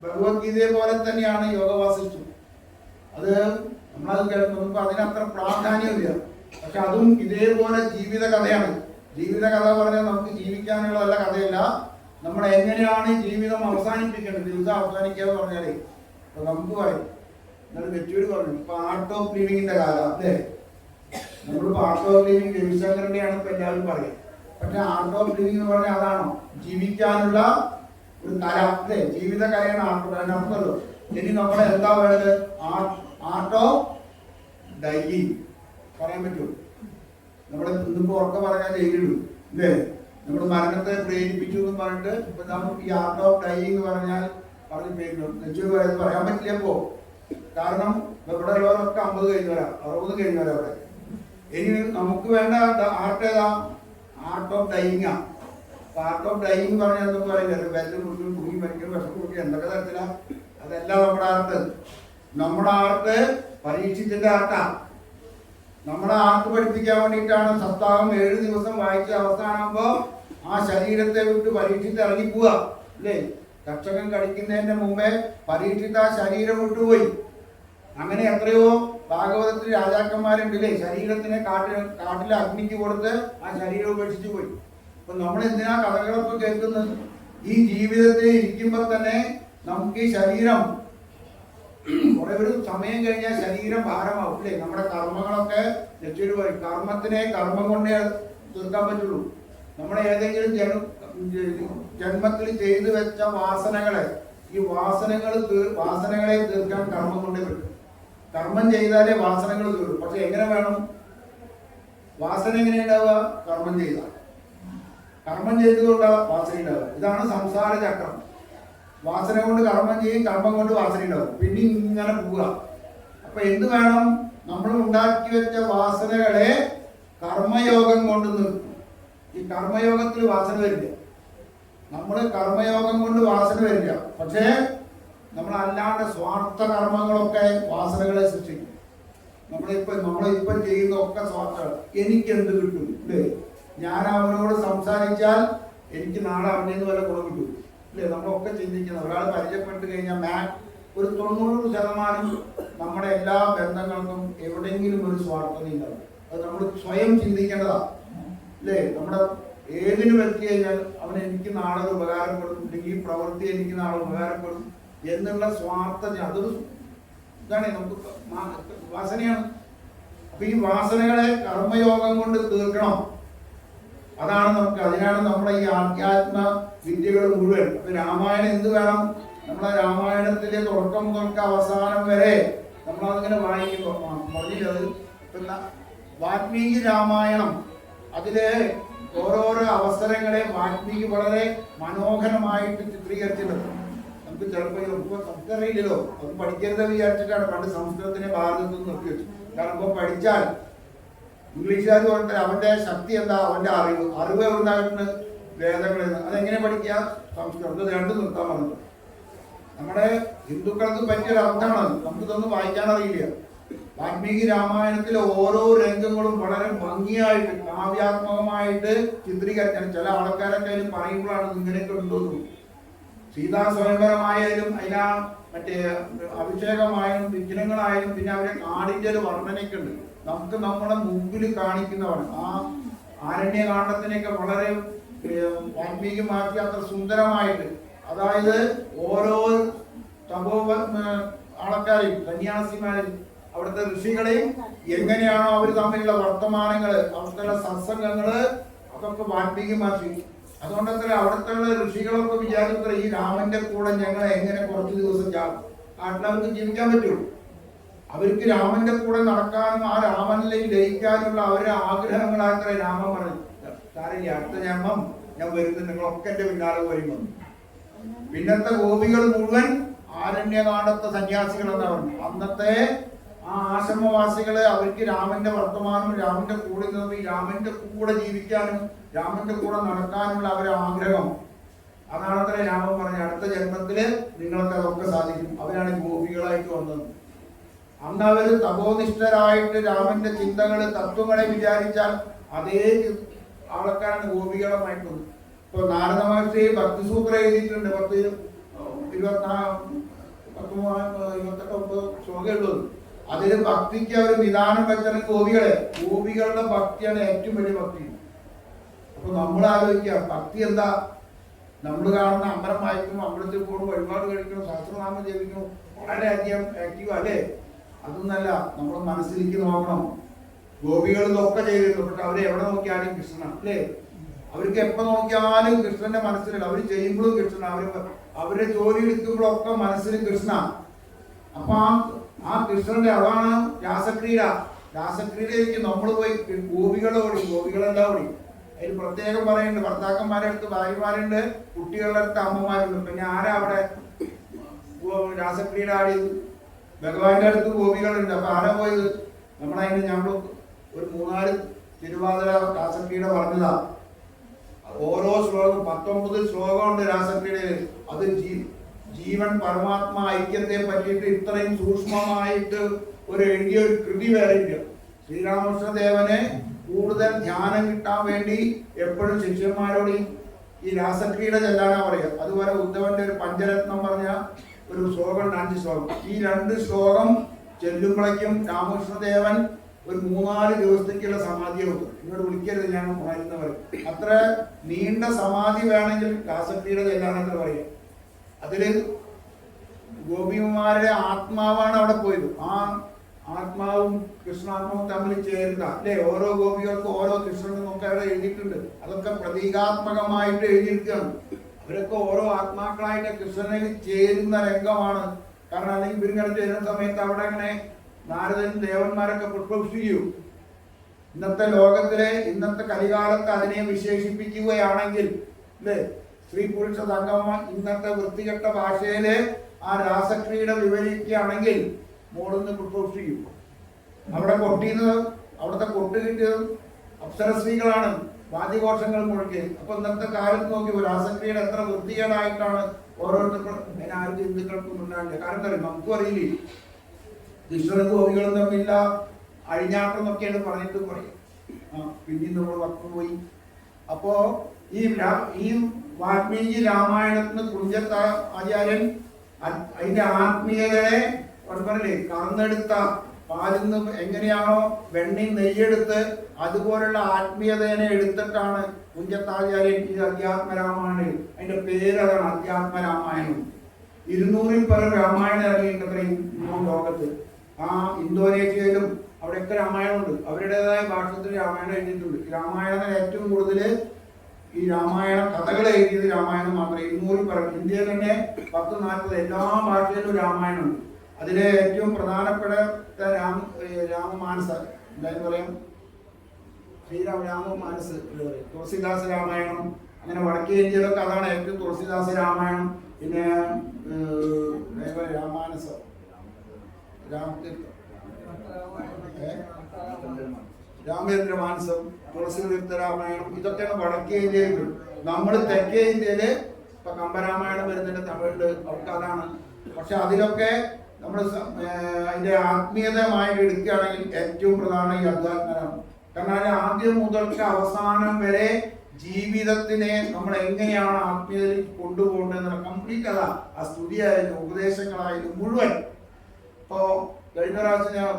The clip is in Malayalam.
ഭഗവത്ഗീതയെ പോലെ തന്നെയാണ് യോഗ വാസിഷ്ഠം. അത് നമ്മളത് കേൾക്കുമ്പോൾ അതിനത്ര പ്രാധാന്യമില്ല. പക്ഷെ അതും ഇതേപോലെ ജീവിത കഥയാണ്. ജീവിത കഥ പറഞ്ഞാൽ നമുക്ക് ജീവിക്കാനുള്ളതല്ല കഥയല്ല, നമ്മൾ എങ്ങനെയാണ് ജീവിതം അവസാനിപ്പിക്കേണ്ടത്. ജീവിതം അവസാനിക്കുക എന്ന് പറഞ്ഞാലേ ഇപ്പൊ നമുക്ക് പറയും, എന്നാലും വെച്ചൂര് പറഞ്ഞു, ഇപ്പൊ ആർട്ട് ഓഫ് ലിവിങ്ങിന്റെ കാലം അല്ലേ. നമ്മളിപ്പോ ആർട്ട് ഓഫ് ലിവിങ് രവിശങ്കറിന്റെയാണ് ഇപ്പൊ എല്ലാവരും പറയും. പക്ഷെ ആർട്ട് ഓഫ് ലിവിങ് എന്ന് പറഞ്ഞാൽ അതാണോ ജീവിക്കാനുള്ള ഒരു കല അല്ലേ, ജീവിത കലയാണ് ആർട്ട്. അതിനർത്ഥമല്ലോ ഇനി നമ്മളെ എന്താ വേണ്ടത്, ആർട്ട് ഓഫ് ഡൈയിങ് പറയാൻ പറ്റുമോ? നമ്മളെ ഇന്നിപ്പോ ഉറക്കെ പറഞ്ഞാൽ ജയിലിടും അല്ലേ. നമ്മൾ മരണത്തെ പ്രേരിപ്പിച്ചു എന്ന് പറഞ്ഞിട്ട് ഇപ്പൊ നമുക്ക് ഈ ആർട്ട് ഓഫ് ഡൈയിങ് എന്ന് പറഞ്ഞാൽ പറഞ്ഞ് പേരിടും. നെച്ചൂർ പറയാൻ പറ്റില്ല ഇപ്പോ. കാരണം ഇവിടെ ഉള്ളവരൊക്കെ 50 കഴിഞ്ഞവരാ, 60 കഴിഞ്ഞവരാ അവിടെ. ഇനി നമുക്ക് വേണ്ട ആർട്ട് ഏതാ, ആർട്ട് ഓഫ് ഡൈയിങ്ങാ. ആർട്ട് ഓഫ് ഡൈയിങ് പറഞ്ഞാൽ എന്തൊക്കെ പറയില്ല, വെല്ല് കുടിക്കും, കുടുങ്ങി മരിക്കും, വിഷം കുടിക്കും, എന്തൊക്കെ തരത്തിലാ. അതല്ല നമ്മുടെ ആർട്ട്. നമ്മുടെ ആർട്ട് പരീക്ഷിച്ചിന്റെ ആർട്ടാ. നമ്മളെ ആർട്ട് പഠിപ്പിക്കാൻ വേണ്ടിയിട്ടാണ് സപ്താഹം 7 ദിവസം വായിച്ച് അവസാനമാകുമ്പോ ആ ശരീരത്തെ വിട്ട് പരീക്ഷിച്ച് ഇറങ്ങിപ്പോവുക അല്ലേ. കർഷകൻ കടിക്കുന്നതിന്റെ മുമ്പേ പരീക്ഷിച്ച് ആ ശരീരം വിട്ടുപോയി. അങ്ങനെ എത്രയോ ഭാഗവതത്തിൽ രാജാക്കന്മാരുണ്ടല്ലേ, ശരീരത്തിനെ കാട്ടിലെ അഗ്നിക്ക് കൊടുത്ത് ആ ശരീരം ഉപേക്ഷിച്ചു പോയി. അപ്പൊ നമ്മൾ എന്തിനാ കഥകളൊക്കെ കേൾക്കുന്നത്? ഈ ജീവിതത്തിൽ ഇരിക്കുമ്പോൾ തന്നെ നമുക്ക് ഈ ശരീരം കുറെ ഒരു സമയം കഴിഞ്ഞാൽ ശരീരം ഭാരമാവും അല്ലേ. നമ്മുടെ കർമ്മങ്ങളൊക്കെ ലക്ഷ്യം പറയും, കർമ്മത്തിനെ കർമ്മം കൊണ്ടേ തീർക്കാൻ പറ്റുള്ളൂ. നമ്മുടെ ഏതെങ്കിലും ജന്മത്തിൽ ചെയ്തു വെച്ച വാസനകളെ, ഈ വാസനകളെ തീർക്കാൻ കർമ്മം കൊണ്ടേ പറ്റും. കർമ്മം ചെയ്താലേ വാസനകൾ തീരും. പക്ഷെ എങ്ങനെ വേണം? വാസന എങ്ങനെ ഉണ്ടാവുക? കർമ്മം ചെയ്താൽ. കർമ്മം ചെയ്തുകൊണ്ടാ വാസന ഉണ്ടാവുക. ഇതാണ് സംസാര ചക്രം. വാസന കൊണ്ട് കർമ്മം ചെയ്യും, കർമ്മം കൊണ്ട് വാസന ഉണ്ടാവും, പിന്നെ ഇങ്ങനെ പോവുക. അപ്പൊ എന്ത് വേണം? നമ്മൾ ഉണ്ടാക്കി വെച്ച വാസനകളെ കർമ്മയോഗം കൊണ്ട് നിർത്തും. ഈ കർമ്മയോഗത്തിൽ വാസന വരില്ല. നമ്മൾ കർമ്മയോഗം കൊണ്ട് വാസന വരില്ല. പക്ഷേ നമ്മളല്ലാണ്ട് സ്വാർത്ഥ കർമ്മങ്ങളൊക്കെ വാസനകളെ സൃഷ്ടിക്കും. നമ്മളിപ്പം ചെയ്യുന്ന ഒക്കെ സ്വാർത്ഥകൾ. എനിക്കെന്ത് കിട്ടും അല്ലേ? ഞാൻ അവനോട് സംസാരിച്ചാൽ എനിക്ക് നാളെ അവനെന്ന് വല്ല ഗുണം കിട്ടും അല്ലേ? നമ്മളൊക്കെ ചിന്തിക്കുന്നത്, ഒരാൾ പരിചയപ്പെട്ട് കഴിഞ്ഞാൽ ഒരു 90% നമ്മുടെ എല്ലാ ബന്ധങ്ങൾക്കും എവിടെയെങ്കിലും ഒരു സ്വാർത്ഥത ഉണ്ടാവും. അത് നമ്മൾ സ്വയം ചിന്തിക്കേണ്ടതാണ് അല്ലേ. നമ്മുടെ ഏതിനു വ്യക്തി കഴിഞ്ഞാൽ അവൻ എനിക്ക് നാളെ ഉപകാരപ്പെടും, അല്ലെങ്കിൽ ഈ പ്രവൃത്തി എനിക്ക് നാളെ ഉപകാരപ്പെടും എന്നുള്ള സ്വാർത്ഥ, അതൊരു ഇതാണ്, നമുക്ക് വാസനയാണ്. അപ്പൊ ഈ വാസനകളെ കർമ്മയോഗം കൊണ്ട് തീർക്കണം. അതാണ് നമുക്ക്, അതിനാണ് നമ്മുടെ ഈ ആധ്യാത്മ വിദ്യകൾ മുഴുവൻ. അപ്പൊ രാമായണം എന്ത് വേണം? നമ്മളെ രാമായണത്തിലെ തുടക്കം മുതൽക്ക് അവസാനം വരെ നമ്മളതിങ്ങനെ വായിക്കുമ്പോൾ പറഞ്ഞത് പിന്നെ വാൽമീകി രാമായണം, അതിലെ ഓരോരോ അവസരങ്ങളെ വാൽമീകി വളരെ മനോഹരമായിട്ട് ചിത്രീകരിച്ചിട്ടുണ്ട്. നമുക്ക് ചിലപ്പോൾ നമുക്ക് സംസ്കൃതയില്ലല്ലോ, അത് പഠിക്കരുത് വിചാരിച്ചിട്ടാണ് പണ്ട് സംസ്കൃതത്തിനെ ഭാരതത്തിൽ നിന്ന് നിർത്തി വെച്ചു. കാരണം ഇപ്പൊ പഠിച്ചാൽ ഇംഗ്ലീഷുകാർ പറഞ്ഞാൽ അവന്റെ ശക്തി എന്താ, അവന്റെ അറിവ് എവിടുന്നായിട്ട് വേദങ്ങളിൽ നിന്ന്. അതെങ്ങനെ പഠിക്കുക? സംസ്കൃതം. രണ്ടും നിർത്താൻ പറഞ്ഞത് നമ്മുടെ ഹിന്ദുക്കൾക്ക് പറ്റിയൊരു അർത്ഥമാണ്. നമുക്കിതൊന്നും വായിക്കാൻ അറിയില്ല. വാൽമീകി രാമായണത്തിലെ ഓരോ രംഗങ്ങളും വളരെ ഭംഗിയായിട്ട് കാവ്യാത്മകമായിട്ട് ചിത്രീകരിക്കാൻ. ചില ആൾക്കാരൊക്കെ അതിൽ പറയുമ്പോഴാണ് ഇങ്ങനെയൊക്കെ ഉണ്ടോന്നു. സീതാ സ്വയംവരമായാലും അതിനാ മറ്റേ അഭിഷേകമായാലും വിഘ്നങ്ങളായാലും പിന്നെ അവരെ കാടിന്റെ ഒരു വർണ്ണനയൊക്കെ ഉണ്ട്. നമുക്ക് നമ്മുടെ മുമ്പിൽ കാണിക്കുന്നവണ്. ആ ആരണ്യകാണ്ഡത്തിനെയൊക്കെ വളരെ വാൽമീകി മാറ്റി അത്ര സുന്ദരമായിട്ട്, അതായത് ഓരോ ആൾക്കാരെയും സന്യാസിമാരെയും അവിടുത്തെ ഋഷികളെയും എങ്ങനെയാണോ അവർ തമ്മിലുള്ള വർത്തമാനങ്ങള്, അവിടുത്തെ സത്സംഗങ്ങള് അതൊക്കെ വാൽമീകി മാറ്റി. അതുകൊണ്ടത്ര അവിടുത്തെ ഋഷികളൊക്കെ വിചാരിച്ചത്ര ഈ രാമന്റെ കൂടെ ഞങ്ങളെ എങ്ങനെ കുറച്ച് ദിവസം അവർക്ക് ജീവിക്കാൻ പറ്റുള്ളൂ. അവർക്ക് രാമന്റെ കൂടെ നടക്കാനും ആ രാമനിലേക്ക് ലയിക്കാനുള്ള അവരുടെ ആഗ്രഹങ്ങളാത്ര രാമൻ പറഞ്ഞു, സാറില്ല അടുത്ത ജന്മം ഞാൻ വരുന്നത് നിങ്ങളൊക്കെ എന്റെ പിന്നാലെ വരുന്നു. പിന്നത്തെ ഗോപികൾ മുഴുവൻ ആരണ്യകാണ്ഡത്തെ സന്യാസികളെന്നാ പറഞ്ഞു. അന്നത്തെ ആ ആശ്രമവാസികള് അവർക്ക് രാമന്റെ വർത്തമാനം, രാമന്റെ കൂടെ നിന്ന് രാമന്റെ കൂടെ ജീവിക്കാനും രാമന്റെ കൂടെ നടക്കാനുള്ള അവരുടെ ആഗ്രഹം. അതാണത്ര രാമൻ പറഞ്ഞ അടുത്ത ജന്മത്തില് നിങ്ങൾക്ക് അതൊക്കെ സാധിക്കും. അവരാണ് ഗോപികളായിട്ട് വന്നത്. അന്ന് അവര് തപോനിഷ്ഠരായിട്ട് രാമന്റെ ചിന്തകള് തത്വങ്ങളെ വിചാരിച്ചാൽ അതേ ആൾക്കാരാണ് ഗോപികളമായിട്ടുള്ളത്. ഇപ്പൊ നാരദ മഹർഷി ഭക്തിസൂത്രം എഴുതിയിട്ടുണ്ട്. 28 ശ്ലോകം ഉള്ളത്. അതിൽ ഭക്തിക്ക് അവർ നിദാനം വെച്ചാൽ ഗോപികളുടെ ഭക്തിയാണ് ഏറ്റവും വലിയ ഭക്തി. അപ്പൊ നമ്മൾ ആലോചിക്കുക, ഭക്തി എന്താ? നമ്മൾ കാണുന്ന അമ്പലം വായിക്കുന്നു, അമ്പലത്തിൽ പോകുന്നു, വഴിപാട് കഴിക്കുന്നു, സഹസ്രനാമം ജപിക്കുന്നു, വളരെയധികം ആക്റ്റീവ് അല്ലേ? അതൊന്നല്ല, നമ്മൾ മനസ്സിലേക്ക് നോക്കണം. ഗോപികൾ ഇതൊക്കെ ചെയ്തിരുന്നു, പക്ഷെ അവരെ എവിടെ നോക്കിയാലും കൃഷ്ണനാണ് അല്ലേ? അവർക്ക് എപ്പോ നോക്കിയാലും കൃഷ്ണന്റെ മനസ്സിലല്ല. അവർ ചെയ്യുമ്പോഴും കൃഷ്ണൻ, അവരുടെ ജോലി എടുക്കുമ്പോഴൊക്കെ മനസ്സിൽ കൃഷ്ണ. അപ്പൊ ആ കൃഷ്ണന്റെ അതാണ് രാസക്രീഡ. രാസക്രീഡയിലേക്ക് നമ്മൾ പോയി ഗോപികളെല്ലാം ഓടി. അതിൽ പ്രത്യേകം പറയുന്നുണ്ട്, ഭർത്താക്കന്മാരുടെ അടുത്ത് ഭാര്യമാരുണ്ട്, കുട്ടികളുടെ അടുത്ത് അമ്മമാരുണ്ട്. പിന്നെ ആരാ അവിടെ രാസക്രീഡ ആടിയത്? ഭഗവാന്റെ അടുത്ത് ഗോപികളുണ്ട്. അപ്പൊ ആരാ പോയത്? നമ്മളതിന് ഞങ്ങൾ ഒരു 3-4 തിരുവാതിര രാസക്രീഡ പറഞ്ഞതാ. ഓരോ ശ്ലോകം 19 ശ്ലോകമുണ്ട് രാസക്രീഡയിൽ. അത് ജീവൻ പരമാത്മാ ഐക്യത്തെ പറ്റിയിട്ട് ഇത്രയും സൂക്ഷ്മമായിട്ട് എഴുതിയ ഒരു കൃതി വേറെ ഇല്ല. ശ്രീരാമകൃഷ്ണദേവനെ കൂടുതൽ ധ്യാനം കിട്ടാൻ വേണ്ടി എപ്പോഴും ശിഷ്യന്മാരോട് ഈ രാസക്രീഡ ചെല്ലാനാ പറയുക. അതുപോലെ ഉദ്ധവന്റെ ഒരു പഞ്ചരത്നം പറഞ്ഞ ഒരു ശ്ലോകം, 5 ശ്ലോകം. ഈ 2 ശ്ലോകം ചെല്ലുമ്പോഴേക്കും രാമകൃഷ്ണദേവൻ ഒരു 3-4 ദിവസത്തേക്കുള്ള സമാധി വെക്കും. ഇങ്ങോട്ട് വിളിക്കരുത്, ഞാൻ പറയുന്നവർ. അത്ര നീണ്ട സമാധി വേണമെങ്കിൽ രാസക്രീഡ ചെല്ലാനൊക്കെ പറയുക. അതില് ഗോപിമാരുടെ ആത്മാവാണ് അവിടെ പോയത്. ആ ആത്മാവും കൃഷ്ണാത്മാവും തമ്മിൽ ചേരുന്ന അല്ലെ? ഓരോ ഗോപികൾക്കും ഓരോ കൃഷ്ണനും ഒക്കെ അവിടെ എഴുതിയിട്ടുണ്ട്. അതൊക്കെ പ്രതീകാത്മകമായിട്ട് എഴുതിയിരിക്കുകയാണ്. അവരൊക്കെ ഓരോ ആത്മാക്കളായിട്ട് കൃഷ്ണനിൽ ചേരുന്ന രംഗമാണ്. കാരണം അല്ലെങ്കിൽ ഇവരിങ്ങടുത്ത് വരുന്ന സമയത്ത് അവിടെ അങ്ങനെ നാരദൻ ദേവന്മാരൊക്കെ പുഷ്പപുഷ്പിക്കും. ഇന്നത്തെ ലോകത്തിലെ ഇന്നത്തെ കലികാലത്ത് അതിനെ വിശേഷിപ്പിക്കുകയാണെങ്കിൽ അല്ലേ, സ്ത്രീ പുരുഷ സംഗമം ഇന്നത്തെ വൃത്തികെട്ട ഭാഷയില് ആ രാസക്രീഡ വിവരിക്കുകയാണെങ്കിൽ മോളിന്ന് പുഷ്പപുഷ്പിക്കും. അവിടെ അവിടുത്തെ കൊട്ട് കിട്ടിയത് അപ്സരസ്ത്രീകളാണ്, വാദ്യഘോഷങ്ങൾ മുഴക്കി. അപ്പൊ ഇന്നത്തെ കാലത്ത് നോക്കി രാസക്രീഡ എത്ര വൃത്തികേടായിട്ടാണ് ഓരോരുത്തർക്കും. അതിന് ആർക്കും ഹിന്ദുക്കൾക്കും ഉണ്ടാവില്ല. കാരണം അറിയാം, നമുക്കും അറിയില്ലേ. കൃഷ്ണനും ഗോപികളും തമ്മില്ല അഴിഞ്ഞാട്ടം എന്നൊക്കെയാണ് പറഞ്ഞിട്ട് പറയും. പിന്നീട് നമ്മൾ വന്നു. അപ്പോ ഈ വാൽമീകി രാമായണത്തിന് കുഞ്ചത്ത ആചാര്യൻ അതിന്റെ ആത്മീയതയെ പറഞ്ഞില്ലേ, കറന്നെടുത്ത പാലിൽ നിന്ന് എങ്ങനെയാണോ വെണ്ണയും നെയ്യെടുത്ത് അതുപോലുള്ള ആത്മീയതയെ എടുത്തിട്ടാണ് കുഞ്ചത്താചാര്യൻ ഇത് അധ്യാത്മരാമായണം. അതിന്റെ പേരതാണ് അധ്യാത്മരാമായണം. 200-ൽ പരം രാമായണം ഇറങ്ങിയിട്ടുണ്ട് ഈ ലോകത്ത്. ആ ഇന്തോനേഷ്യയിലും അവിടെയൊക്കെ രാമായണമുണ്ട്. അവരുടേതായ ഭാഷത്തിൽ രാമായണം എഴുതിയിട്ടുണ്ട്. രാമായണത്തിന് ഏറ്റവും കൂടുതൽ ഈ രാമായണ കഥകൾ എഴുതിയത് രാമായണം മാത്രമേ. 200-ൽ പരം. ഇന്ത്യയിൽ തന്നെ 10-40 എല്ലാ ഭാഷയിലും രാമായണമുണ്ട്. അതിലെ ഏറ്റവും പ്രധാനപ്പെട്ട രാമമാനസ എന്തായാലും പറയാം, രാമമാനസ് എന്ന് പറയും. തുളസിദാസ രാമായണം. അങ്ങനെ വടക്കേ ഇന്ത്യയിലൊക്കെ അതാണ് ഏറ്റവും. തുളസിദാസ രാമായണം, പിന്നെ രാമാനസ, രാമചന്ദ്ര മാനസം, തുളസീതീർത്ഥ രാമായണം, ഇതൊക്കെയാണ് വടക്കേ ഇന്ത്യയിൽ. നമ്മൾ തെക്കേ ഇന്ത്യയില് ഇപ്പൊ കമ്പരാമായണം വരുന്നുണ്ട്, തമിഴില്, അവർക്ക് അതാണ്. പക്ഷെ അതിലൊക്കെ നമ്മൾ അതിന്റെ ആത്മീയതമായി എടുക്കുകയാണെങ്കിൽ ഏറ്റവും പ്രധാനം ഈ അധ്യാത്മരാണ്. കാരണം ആദ്യം മുതൽക്ക് അവസാനം വരെ ജീവിതത്തിനെ നമ്മൾ എങ്ങനെയാണ് ആത്മീയതയിൽ കൊണ്ടുപോകേണ്ടത് കംപ്ലീറ്റ് അതാ. ആ സ്തുതിയായാലും ഉപദേശങ്ങളായാലും മുഴുവൻ. ഇപ്പോ കഴിഞ്ഞ പ്രാവശ്യം ഞാൻ